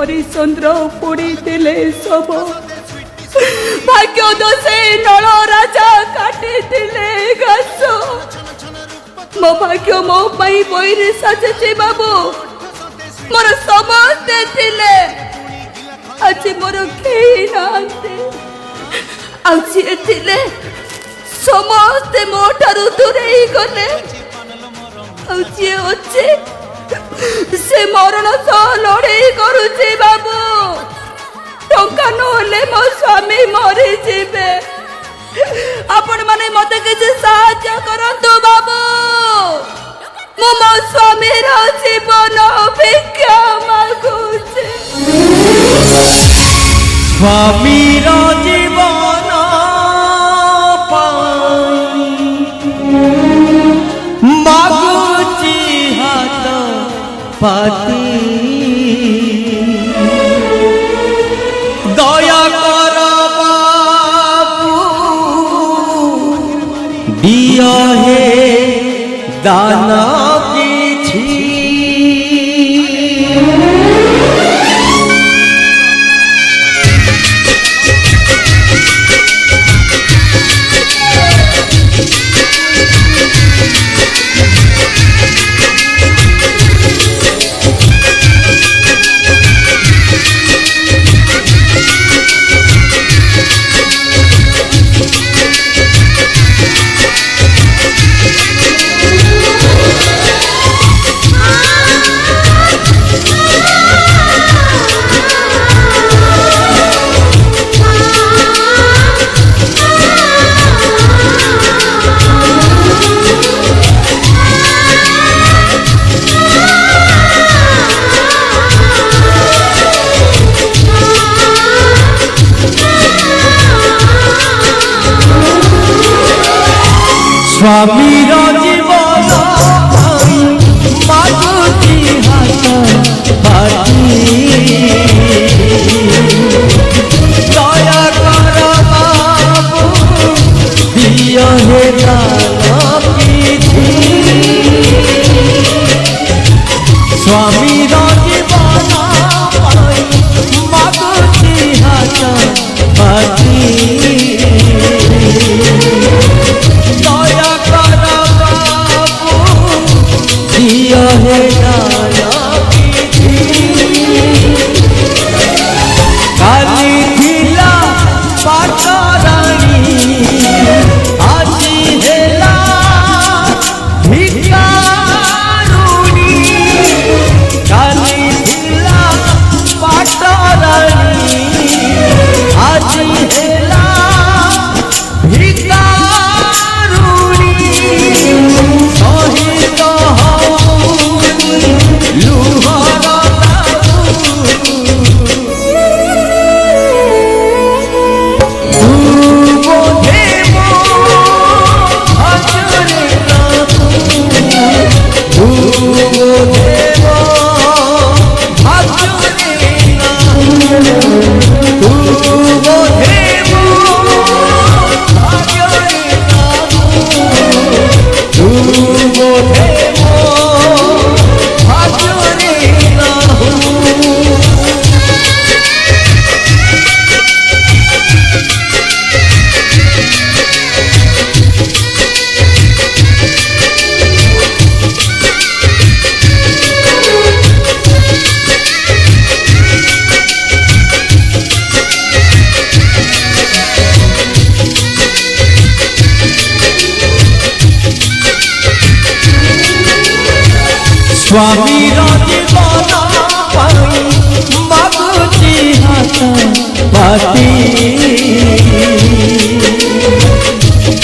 हरिश्चंद्र पोड़ी दिले सब भाग्य दोषे नल राजा काटी दिले घास मो भाग्य मो पाई बहिरे साजे बाबू मोर समस्ते थिले आज मोर केही नांते आउछि थिले समस्ते मो ठारू दूरेई गले आउछि अछि से मरण सह लड़ाई करुचे बाबू टंका नहले मो स्वामी मरी जीवे आपण माने मते किछ सहायता करंतु बाबू मो मो स्वामी रो जीवन भिक्षा मागुचे स्वामी रो जीवन पाई मागुची हाथ पाती दया कर बाबू दिया है दाना किछि स्वामी जीवन मागुची हाथ पाती दया कर बाबू दिया है दाना किछि स्वामी जीवन मागुची हाथ पाती दिया है दाना किछि काली थिला पाटरानी आजी हेला भिकारुणी काली थिला पाटरानी आजी हेला भिकारुणी सहित स्वामी जीवन पाई मागुची हाथ पाती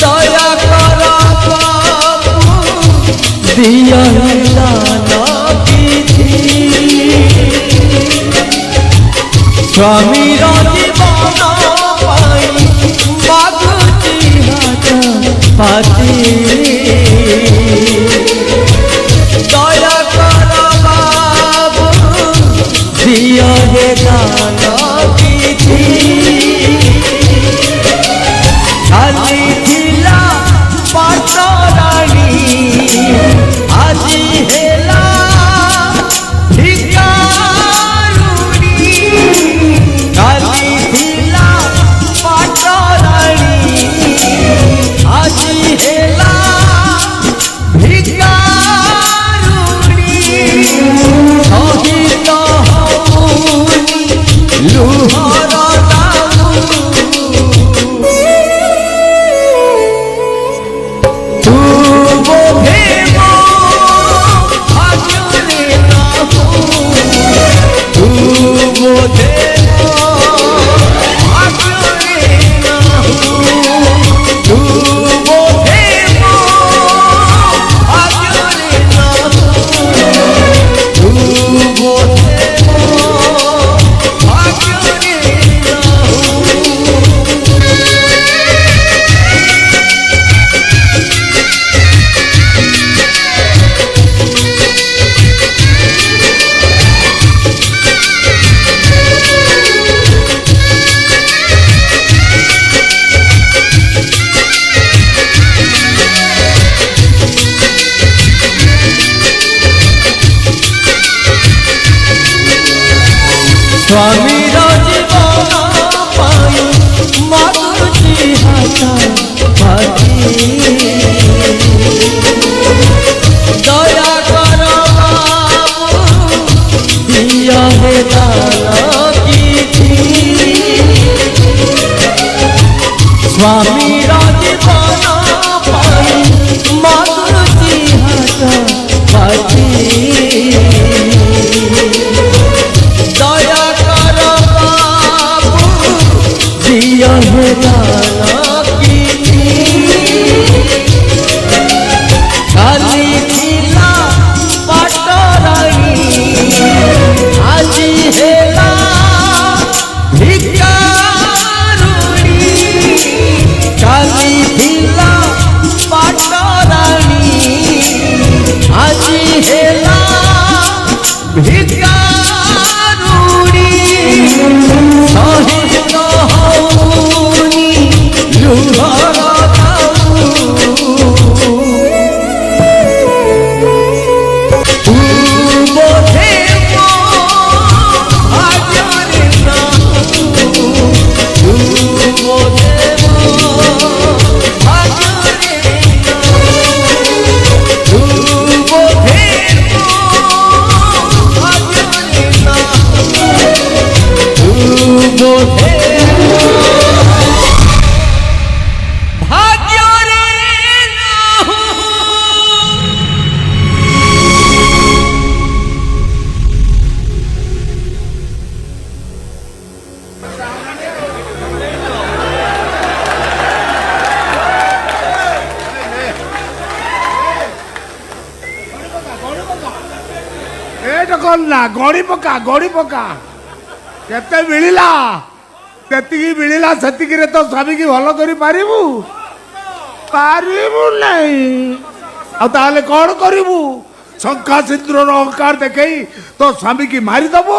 दया कर बाबू दिया दाना किछि স্বামীর জীবন পাই মাগুছি হাত পাতি দয়া কর বাবু দিও হে দান কিছু খালি ଥିଲା পাটরাণী আজি হেলা ভিকারুণী খালি ଥିଲା পাটরাণী আজি হেলা ভিকারুণী সহিত হউনি লুহর দাউ তু বোধে মো ভাগ্যরে নাহু তু বোধে মো ভাগ্যরে নাহু তু বোধে মো ভাগ্যরে নাহু তু বোধে মো ভাগ্যরে নাহু স্বামীর জীবন পাই মাগুছি হাত পাতি দয়া কর বাবু দিও হে দান কিছু স্বামীর জীবন পাই মাগুছি হাত পাতি দয়া কর বাবু দিও হে দান কিছু খালি ଥିଲା পাটরাণী আজি হেলা ভিকারুণী খালি ଥିଲା পাটরাণী আজি হেলা ভিকারুণী সহিত হউনি লুহর দাউ তু বোধে মো ভাগ্যরে নাহু তু বোধে মো ভাগ্যরে নাহু তু বোধে মো ভাগ্যরে নাহু তু বোধে মো ভাগ্যরে নাহু ଏଇଟା କଣ ନା ଗଣି ପକା କେତେ ମିଳିଲା ଯେତିକି ମିଳିଲା ସେତିକିରେ ତ ସ୍ୱାମୀକି ଭଲ କରିପାରିବୁ ପାରିବୁ ନାହିଁ ଆଉ ତାହେଲେ କଣ କରିବୁ ଶଙ୍ଖା ସିନ୍ଦୁରର ଅହଙ୍କାର ଦେଖେଇ ତୋ ସ୍ୱାମୀକି ମାରିଦବୁ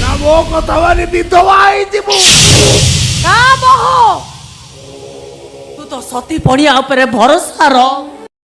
ନା ମୋ କଥା ମାନି ବିଧବା ହେଇଯିବୁ ତୁ ତ ସତୀ ପଣିଆ ଉପରେ ଭରସା ରହ